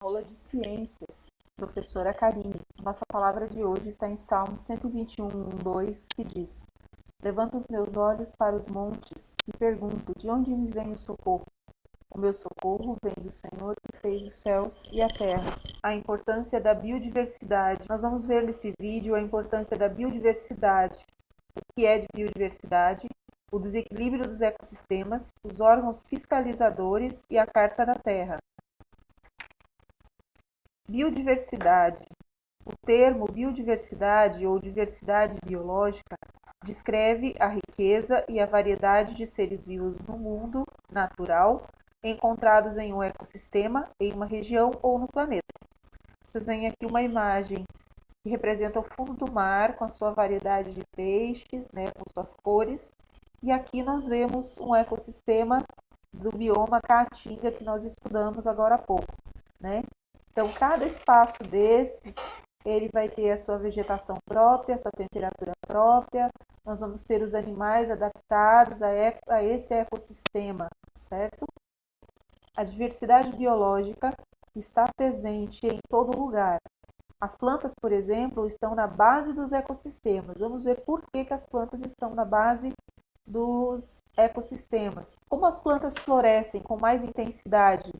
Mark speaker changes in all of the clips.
Speaker 1: Aula de Ciências, professora Karine. Nossa palavra de hoje está em Salmo 121:2, que diz: Levanto os meus olhos para os montes e pergunto: de onde me vem o socorro? O meu socorro vem do Senhor que fez os céus e a terra. A importância da biodiversidade. Nós vamos ver nesse vídeo a importância da biodiversidade. O que é de biodiversidade? O desequilíbrio dos ecossistemas, os órgãos fiscalizadores e a Carta da Terra. Biodiversidade. O termo biodiversidade ou diversidade biológica descreve a riqueza e a variedade de seres vivos no mundo natural encontrados em um ecossistema, em uma região ou no planeta. Vocês veem aqui uma imagem que representa o fundo do mar com a sua variedade de peixes, com suas cores. E aqui nós vemos um ecossistema do bioma Caatinga que nós estudamos agora há pouco, Então, cada espaço desses, ele vai ter a sua vegetação própria, a sua temperatura própria. Nós vamos ter os animais adaptados a esse ecossistema, certo? A diversidade biológica está presente em todo lugar. As plantas, por exemplo, estão na base dos ecossistemas. Vamos ver por que as plantas estão na base dos ecossistemas. Como as plantas florescem com mais intensidade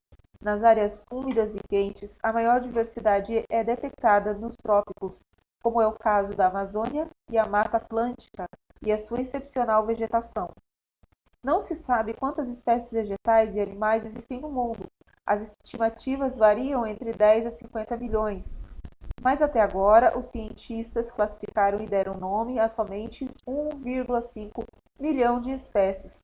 Speaker 1: nas áreas úmidas e quentes, a maior diversidade é detectada nos trópicos, como é o caso da Amazônia e a Mata Atlântica e a sua excepcional vegetação. Não se sabe quantas espécies vegetais e animais existem no mundo. As estimativas variam entre 10 a 50 milhões, mas até agora os cientistas classificaram e deram nome a somente 1,5 milhão de espécies.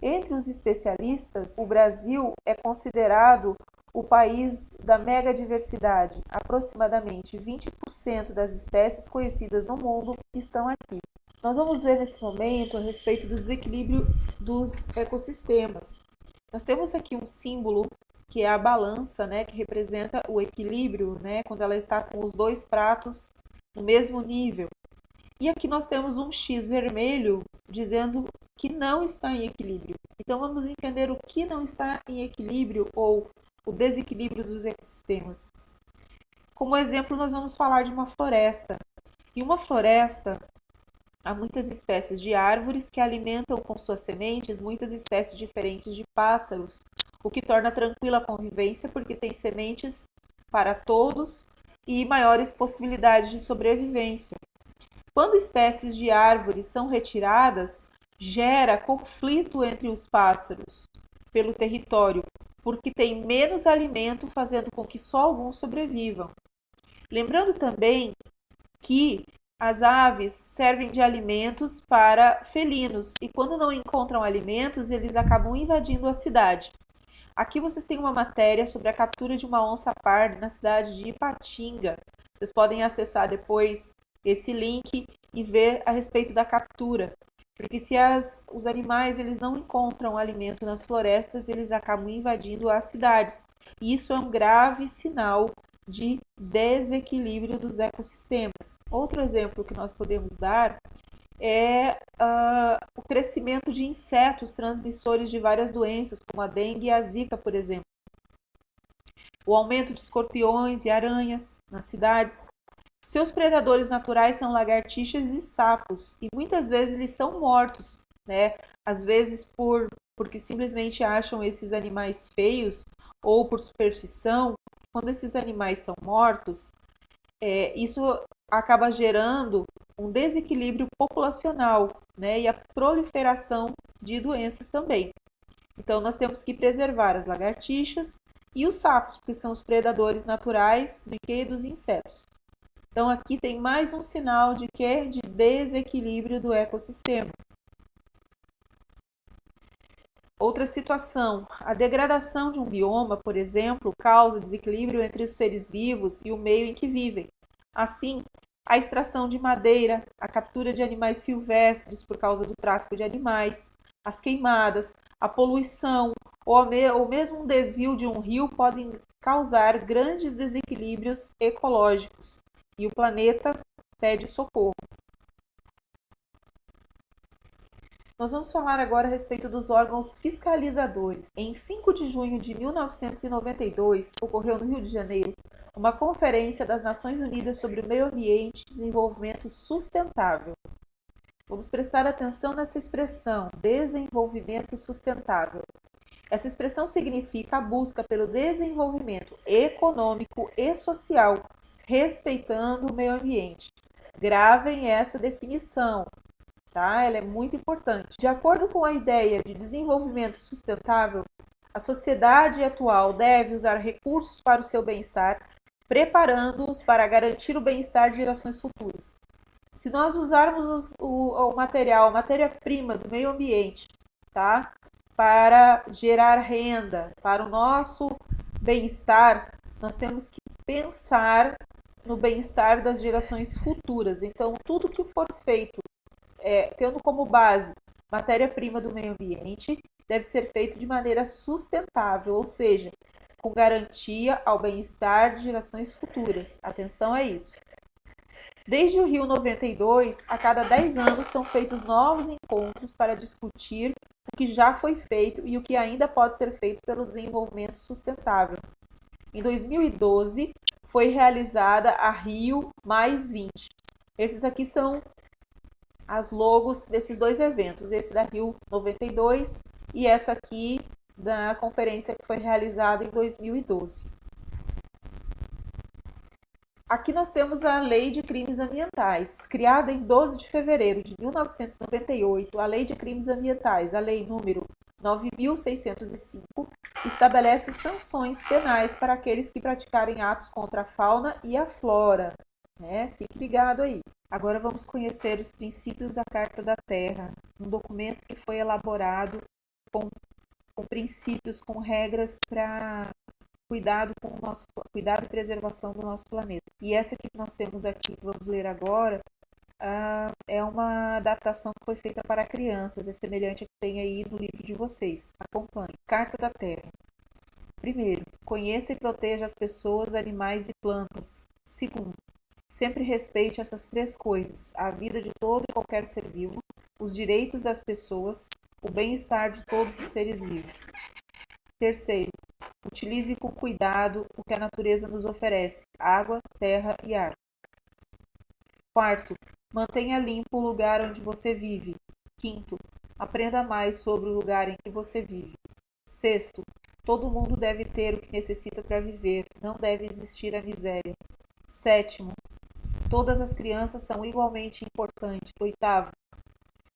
Speaker 1: Entre os especialistas, o Brasil é considerado o país da megadiversidade. Aproximadamente 20% das espécies conhecidas no mundo estão aqui. Nós vamos ver nesse momento a respeito do desequilíbrio dos ecossistemas. Nós temos aqui um símbolo que é a balança, que representa o equilíbrio, quando ela está com os dois pratos no mesmo nível. E aqui nós temos um X vermelho dizendo que não está em equilíbrio. Então vamos entender o que não está em equilíbrio ou o desequilíbrio dos ecossistemas. Como exemplo, nós vamos falar de uma floresta. Em uma floresta, há muitas espécies de árvores que alimentam com suas sementes muitas espécies diferentes de pássaros, o que torna tranquila a convivência porque tem sementes para todos e maiores possibilidades de sobrevivência. Quando espécies de árvores são retiradas, gera conflito entre os pássaros pelo território, porque tem menos alimento, fazendo com que só alguns sobrevivam. Lembrando também que as aves servem de alimentos para felinos e quando não encontram alimentos, eles acabam invadindo a cidade. Aqui vocês têm uma matéria sobre a captura de uma onça-parda na cidade de Ipatinga. Vocês podem acessar depois esse link e ver a respeito da captura. Porque se os animais eles não encontram alimento nas florestas, eles acabam invadindo as cidades. E isso é um grave sinal de desequilíbrio dos ecossistemas. Outro exemplo que nós podemos dar é o crescimento de insetos transmissores de várias doenças, como a dengue e a zika, por exemplo. O aumento de escorpiões e aranhas nas cidades. Seus predadores naturais são lagartixas e sapos, e muitas vezes eles são mortos, Às vezes porque simplesmente acham esses animais feios ou por superstição. Quando esses animais são mortos, isso acaba gerando um desequilíbrio populacional, e a proliferação de doenças também. Então, nós temos que preservar as lagartixas e os sapos, porque são os predadores naturais dos insetos. Então, aqui tem mais um sinal de desequilíbrio do ecossistema. Outra situação, a degradação de um bioma, por exemplo, causa desequilíbrio entre os seres vivos e o meio em que vivem. Assim, a extração de madeira, a captura de animais silvestres por causa do tráfico de animais, as queimadas, a poluição ou mesmo um desvio de um rio podem causar grandes desequilíbrios ecológicos e o planeta pede socorro. Nós vamos falar agora a respeito dos órgãos fiscalizadores. Em 5 de junho de 1992, ocorreu no Rio de Janeiro uma conferência das Nações Unidas sobre o Meio Ambiente e Desenvolvimento Sustentável. Vamos prestar atenção nessa expressão, desenvolvimento sustentável. Essa expressão significa a busca pelo desenvolvimento econômico e social, respeitando o meio ambiente. Gravem essa definição, tá? Ela é muito importante. De acordo com a ideia de desenvolvimento sustentável, a sociedade atual deve usar recursos para o seu bem-estar, preparando-os para garantir o bem-estar de gerações futuras. Se nós usarmos o material, a matéria-prima do meio ambiente, tá? Para gerar renda, para o nosso bem-estar, nós temos que pensar no bem-estar das gerações futuras. Então, tudo que for feito, tendo como base matéria-prima do meio ambiente, deve ser feito de maneira sustentável, ou seja, com garantia ao bem-estar de gerações futuras. Atenção a isso. Desde o Rio 92, a cada 10 anos são feitos novos encontros para discutir o que já foi feito e o que ainda pode ser feito pelo desenvolvimento sustentável. Em 2012, foi realizada a Rio +20. Esses aqui são as logos desses dois eventos, esse da Rio 92 e essa aqui da conferência que foi realizada em 2012. Aqui nós temos a Lei de Crimes Ambientais, criada em 12 de fevereiro de 1998. A Lei de Crimes Ambientais, a Lei número 9.605, estabelece sanções penais para aqueles que praticarem atos contra a fauna e a flora. Fique ligado aí. Agora vamos conhecer os princípios da Carta da Terra, um documento que foi elaborado com princípios, com regras para cuidado e preservação do nosso planeta. E essa que nós temos aqui, que vamos ler agora, é uma adaptação que foi feita para crianças, é semelhante a que tem aí no livro de vocês. Acompanhe. Carta da Terra. Primeiro, conheça e proteja as pessoas, animais e plantas. Segundo, sempre respeite essas 3 coisas: a vida de todo e qualquer ser vivo, os direitos das pessoas, o bem-estar de todos os seres vivos. Terceiro, utilize com cuidado o que a natureza nos oferece: água, terra e ar. Quarto, mantenha limpo o lugar onde você vive. Quinto, aprenda mais sobre o lugar em que você vive. Sexto, todo mundo deve ter o que necessita para viver, não deve existir a miséria. Sétimo, todas as crianças são igualmente importantes. Oitavo,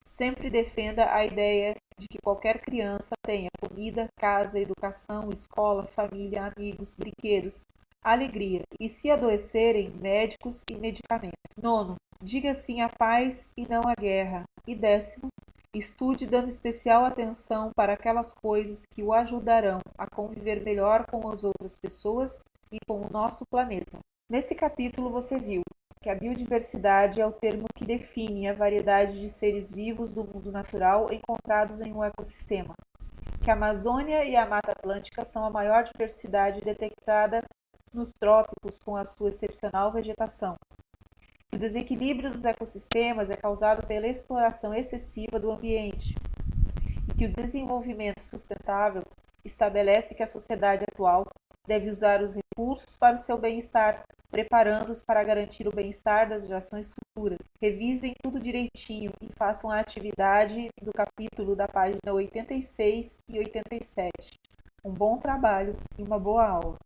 Speaker 1: sempre defenda a ideia de que qualquer criança tenha comida, casa, educação, escola, família, amigos, brinquedos, alegria e, se adoecerem, médicos e medicamentos. Nono, diga sim à paz e não à guerra. E 10º, estude dando especial atenção para aquelas coisas que o ajudarão a conviver melhor com as outras pessoas e com o nosso planeta. Nesse capítulo você viu que a biodiversidade é o termo que define a variedade de seres vivos do mundo natural encontrados em um ecossistema, que a Amazônia e a Mata Atlântica são a maior diversidade detectada nos trópicos com a sua excepcional vegetação. O desequilíbrio dos ecossistemas é causado pela exploração excessiva do ambiente e que o desenvolvimento sustentável estabelece que a sociedade atual deve usar os recursos para o seu bem-estar, preparando-os para garantir o bem-estar das gerações futuras. Revisem tudo direitinho e façam a atividade do capítulo da página 86 e 87. Um bom trabalho e uma boa aula.